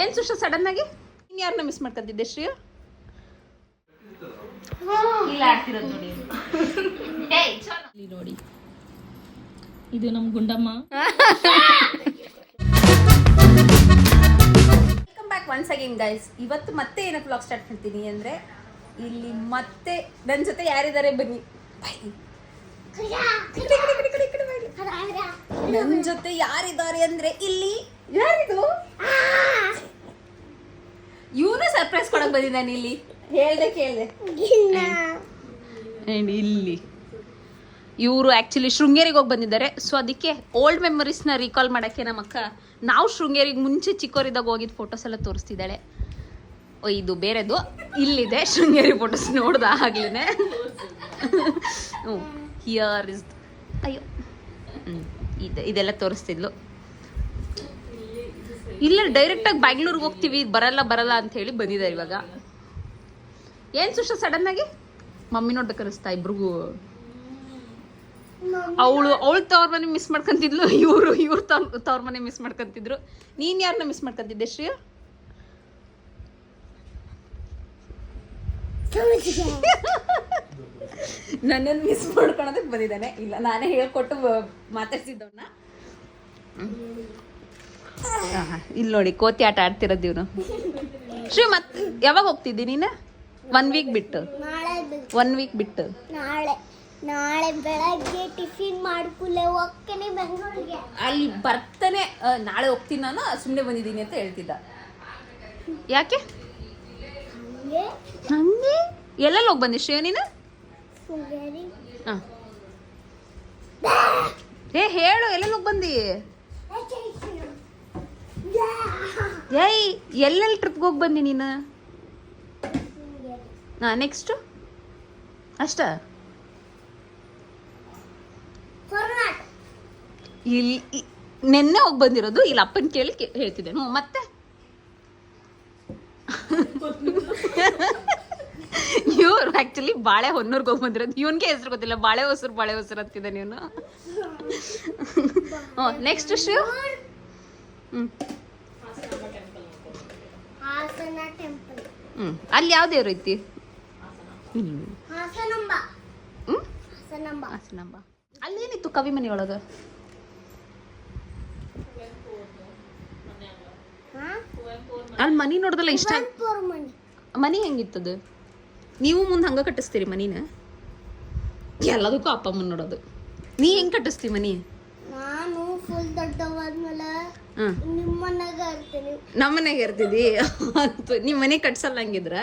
ಏನು ಸುಷ್ಟ ಸಡನ್ ಆಗಿ ನೀನು ಯಾರನ್ನ ಮಿಸ್ ಮಾಡ್ಕೊಂತಿದ್ದೆ ಶ್ರೀ? ಇಲ್ಲ ಆಡ್ತಿರೋದು ನೋಡಿ. ಇಲ್ಲಿ ನೋಡಿ, ಇದು ನಮ್ಮ Gundamma. Welcome back once again guys. ಇವತ್ತು ಮತ್ತೆ ಏನಕ್ಕೆ ವ್ಲಾಗ್ ಸ್ಟಾರ್ಟ್ ಮಾಡ್ತೀನಿ ಅಂದರೆ, ಇಲ್ಲಿ ಮತ್ತೆ ನನ್ನ ಜೊತೆ ಯಾರಿದ್ದಾರೆ ಬನ್ನಿ. ನನ್ನ ಜೊತೆ ಯಾರಿದ್ದಾರೆ ಅಂದ್ರೆ ಇಲ್ಲಿ ಯಾರಿದು? ಇವನು ಸರ್ಪ್ರೈಸ್ ಕೊಡಕ್ ಬಂದಿದ್ದಾನೆ. ಇಲ್ಲಿ ಕೇಳ್ದೆ ಇಲ್ಲಿ ಇವರು ಆ್ಯಕ್ಚುಲಿ ಶೃಂಗೇರಿಗೆ ಹೋಗಿ ಬಂದಿದ್ದಾರೆ. ಸೊ ಅದಕ್ಕೆ ಓಲ್ಡ್ ಮೆಮೊರೀಸ್ನ ರೀಕಾಲ್ ಮಾಡೋಕ್ಕೆ ನಮ್ಮ ಅಕ್ಕ ನಾವು ಶೃಂಗೇರಿಗೆ ಮುಂಚೆ ಚಿಕ್ಕವರಿದ್ದಾಗ ಹೋಗಿದ್ದು ಫೋಟೋಸ್ ಎಲ್ಲ ತೋರಿಸ್ತಿದ್ದಾಳೆ. ಇದು ಬೇರೆದು ಇಲ್ಲಿದೆ ಶೃಂಗೇರಿ ಫೋಟೋಸ್ ನೋಡ್ದ ಆಗ್ಲೇ. ಹಿಯರ್ ಇಸ್ ಅಯ್ಯೋ ಇದೆಲ್ಲ ತೋರಿಸ್ತಿದ್ಲು. ಇಲ್ಲ ಡೈರೆಕ್ಟಾಗಿ ಬ್ಯಾಂಗ್ಳೂರ್ಗೆ ಹೋಗ್ತೀವಿ, ಬರಲ್ಲ ಅಂತ ಹೇಳಿ ಬಂದಿದ್ದಾರೆ ಇವಾಗ. ಏನು ಸುಷ್ಟ ಸಡನ್ ಆಗಿ ಮಮ್ಮಿ ನೋಡ್ಬೇಕು ಅನಿಸ್ತಾ ಇಬ್ರಿಗೂ. ಅವಳು ತವ್ರ ಮನೆ ಮಿಸ್ ಮಾಡ್ಕೊಂತಿದ್ಲು, ಇವ್ರು ತವ್ರ ಮನೆ ಮಿಸ್ ಮಾಡ್ಕೊಂತಿದ್ರು. ನೀನ್ ಯಾರನ್ನ ಮಿಸ್ ಮಾಡ್ಕೊಂತಿದ್ದೆ ಶ್ರೀ? ನನ್ನನ್ನು ಮಿಸ್ ಮಾಡ್ಕೊಳೋದಕ್ಕೆ ಬಂದಿದ್ದಾನೆ. ಇಲ್ಲ ನಾನೇ ಹೇಳ್ಕೊಟ್ಟು ಮಾತಾಡ್ಸಿದ್ದವನ್ನ. ಇಲ್ಲಿ ನೋಡಿ ಕೋತಿ ಆಟ ಆಡ್ತಿರೋದು ಇವನು. ಶ್ರೀ ಮತ್ತೆ ಯಾವಾಗ ಹೋಗ್ತಿದ್ದಿ ನೀನು? 1 ವೀಕ್ ಬಿಟ್ಟು. ನಾಳೆ ಬೆಳಗ್ಗೆ ಟಿಫಿನ್ ಮಾಡ್ಕೂಲೆ ಹೋಗ್ತೇನೆ ಬೆಂಗಳೂರಿಗೆ. ಅಲ್ಲಿ ಬರ್ತಾನೆ ನಾಳೆ ಹೋಗ್ತೀನಿ ನಾನು, ಸುಮ್ಮನೆ ಬಂದಿದ್ದೀನಿ ಅಂತ ಹೇಳ್ತಿದ್ದ. ಯಾಕೆ ಹಂಗೆ? ಎಲ್ಲೆಲ್ಲಿ ಹೋಗಿ ಬಂದಿ ಶ್ರೀ ನೀನು? ಹೇಳು ಎಲ್ಲೆಲ್ಲಿ ಹೋಗಿ ಬಂದಿ? ಏಯ್ ಎಲ್ಲೆಲ್ಲಿ ಟ್ರಿಪ್ಗೆ ಹೋಗಿ ಬಂದಿ ನೀನು? ನೆಕ್ಸ್ಟು ಅಷ್ಟ? ಇಲ್ಲಿ ನೆನ್ನೆ ಹೋಗಿ ಬಂದಿರೋದು. ಇಲ್ಲಿ ಅಪ್ಪನ ಕೇಳಿ ಹೇಳ್ತಿದ್ದೆ. ಮತ್ತೆ ಇವ್ರು ಆ್ಯಕ್ಚುಲಿ ಬಾಳೆ ಹೊನ್ನೂರ್ಗೆ ಹೋಗಿ ಬಂದಿರೋದು. ಇವನ್ಗೆ ಹೆಸರು ಗೊತ್ತಿಲ್ಲ, ಬಾಳೆ ಹೊಸರು ಅಂತಿದ್ದೆ ನೀನು. ನೆಕ್ಸ್ಟ್ ಶ್ರೀ? ಅಲ್ಲಿ ಯಾವ ದೇವ್ರು ಐತಿ? ಅಲ್ಲೇನಿತ್ತು ಕವಿ ಮನೆ ಒಳಗ? ಅಲ್ಲಿ ಮನಿ ನೋಡ್ದಲ್ಲ ಇಷ್ಟ. ಮನಿ ಹೆಂಗಿತ್ತದು? ನೀವು ಮುಂದೆ ಹಂಗ ಕಟ್ಟಿಸ್ತೀರಿ ಮನಿನ? ಎಲ್ಲದಕ್ಕೂ ಅಪ್ಪ ಅಮ್ಮನ ನೋಡೋದು. ನೀ ಹೆಂಗ್ ಕಟ್ಟಿಸ್ತೀವಿ ಮನಿ? ನಾನು ಫುಲ್ ದೊಡ್ಡವಾದ್ಮೇಲೆ ನಮ್ಮ ಮನೆಗೆ ಇರ್ತಿದ್ದಿ. ನಿಮ್ ಮನೆ ಕಟ್ಸಲ್ಲ ಹಂಗಿದ್ರ?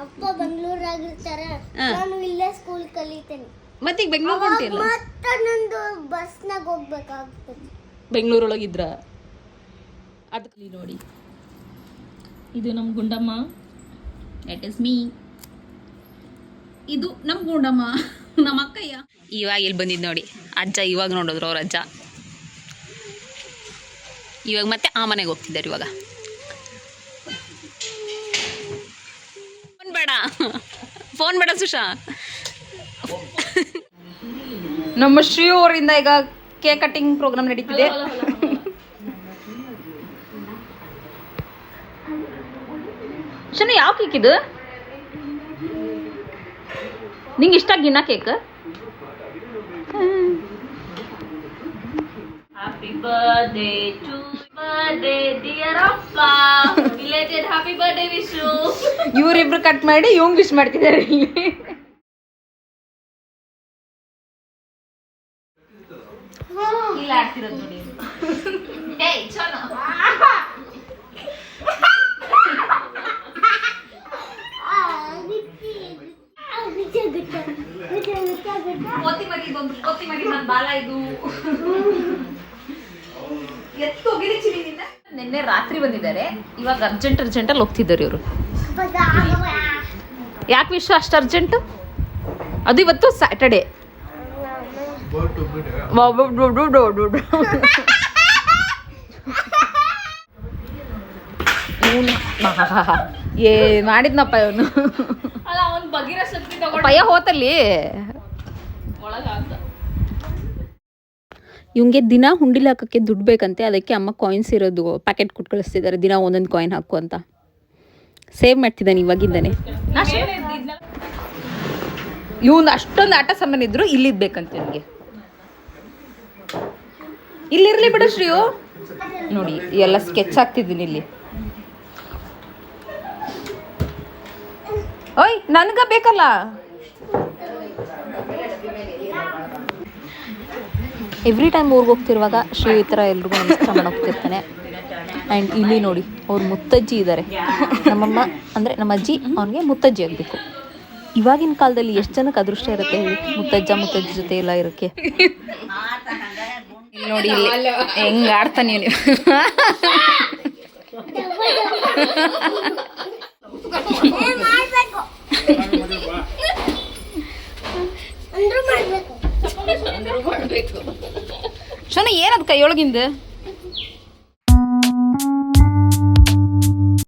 ಅಪ್ಪ ಬೆಂಗಳೂರಾಗಿರ್ತಾರೆ, ನಾನು ಇಲ್ಲೇ ಸ್ಕೂಲ್ ಕಲಿತೇನೆ. ಮತ್ತೆ ಈಗ ಬೆಂಗಳೂರು ಹೊಂಟಿಲ್ಲ? ಮತ್ತೆ ನಂದು ಬಸ್ನಾಗ ಹೋಗ್ಬೇಕಾಗ್ತದೆ. ಬೆಂಗಳೂರೊಳಗಿದ್ರ ಅದಕ್ಕೆ ನೋಡಿ, ಇದು ನಮ್ಮ ಗುಂಡಮ್ಮ. That is me. ಇದು ನಮ್ಮ ಗುಂಡಮ್ಮ, ನಮ್ಮ ಅಕ್ಕಯ್ಯ. ಇವಾಗ ಇಲ್ಲಿ ಬಂದಿದ್ದು ನೋಡಿ ಅಜ್ಜ. ಇವಾಗ ನೋಡಿದ್ರು ಅವ್ರ ಅಜ್ಜ. ಇವಾಗ ಮತ್ತೆ ಆ ಮನೆಗೆ ಹೋಗ್ತಿದ್ದಾರೆ. ಇವಾಗ ಫೋನ್ ಬೇಡ ಸುಷಾ. ನಮ್ಮ ಶ್ರೀ ಅವರಿಂದ ಈಗ ಕೇಕ್ ಕಟ್ಟಿಂಗ್ ಪ್ರೋಗ್ರಾಮ್ ನಡೀತಿದೆ. ಶನಿ ಯಾವ ಕೇಕ್ ಇದು? ನಿಂಗೆ ಇಷ್ಟ ಗಿನ್ನ cake? Happy birthday to birthday dear Appa. Belated happy birthday wish you. ಇವರಿಬ್ರು ಕಟ್ ಮಾಡಿ ಇವಂಗ್ ವಿಶ್ ಮಾಡ್ತಿದ್ದಾರೆ ಇಲ್ಲಿ. ಇಲ್ಲ ಆಡ್ತಿರೋದು ನೋಡಿ. ಏಯ್ ಚಲೋ. ಕೋತಿ ಮರಿ ನನ್ನ ಬಾಲ ಇದು. ನಿನ್ನೆ ರಾತ್ರಿ ಬಂದಿದ್ದಾರೆ, ಇವಾಗ ಅರ್ಜೆಂಟಲ್ಲಿ ಹೋಗ್ತಿದ್ದಾರೆ ಇವರು. ಯಾಕೆ ವಿಶ್ವ ಅಷ್ಟು ಅರ್ಜೆಂಟ್? ಅದು ಇವತ್ತು ಸ್ಯಾಟರ್ಡೆ. ಏ ಮಾಡಿದ್ನಪ್ಪ ಇವನು. ಪಯ್ಯ ಹೋತಲ್ಲಿ ಇವಂಗೆ ದಿನ ಹುಂಡಿಲಿ ಹಾಕೋಕ್ಕೆ ದುಡ್ಡು ಬೇಕಂತೆ, ಅದಕ್ಕೆ ಅಮ್ಮ ಕಾಯಿನ್ಸ್ ಇರೋದು ಪ್ಯಾಕೆಟ್ ಕೊಟ್ಟು ಕಳಿಸ್ತಿದ್ದಾರೆ, ದಿನ ಒಂದೊಂದು ಕಾಯಿನ್ ಹಾಕು ಅಂತ. ಸೇವ್ ಮಾಡ್ತಿದ್ದಾನೆ ಇವಾಗಿಂದಾನೆ. ಇವನು ಅಷ್ಟೊಂದು ಆಟ ಸಾಮಾನು ಇದ್ರು ಇಲ್ಲಿದ್ ಬೇಕಂತೆ ನನಗೆ. ಇಲ್ಲಿರ್ಲಿ ಬಿಡು ಶ್ರೀಯು. ನೋಡಿ ಎಲ್ಲ ಸ್ಕೆಚ್ ಹಾಕ್ತಿದ್ದೀನಿ ಇಲ್ಲಿ. ಓಯ್ ನನ್ಗ ಬೇಕಲ್ಲ. ಎವ್ರಿ ಟೈಮ್ ಊರಿಗೆ ಹೋಗ್ತಿರುವಾಗ ಶ್ರೀ ಈ ಥರ ಎಲ್ರಿಗೂ ನಮಸ್ಕಾರ ಮಾಡೋಗ್ತಿರ್ತಾನೆ. ಆ್ಯಂಡ್ ಇಲ್ಲಿ ನೋಡಿ ಅವ್ರು ಮುತ್ತಜ್ಜಿ ಇದ್ದಾರೆ. ನಮ್ಮಮ್ಮ ಅಂದರೆ ನಮ್ಮ ಅಜ್ಜಿ ಅವನಿಗೆ ಮುತ್ತಜ್ಜಿ ಆಗಬೇಕು. ಇವಾಗಿನ ಕಾಲದಲ್ಲಿ ಎಷ್ಟು ಜನಕ್ಕೆ ಅದೃಷ್ಟ ಇರುತ್ತೆ ಹೇಳಿ, ಮುತ್ತಜ್ಜಿ ಜೊತೆ ಎಲ್ಲ ಇರೋಕ್ಕೆ. ನೋಡಿ ಇಲ್ಲಿ ಹೆಂಗೆ ಆಡ್ತಾನೆ ನೀವು. ಶೋನ ಏನದು ಕೈಯೊಳಗಿಂದ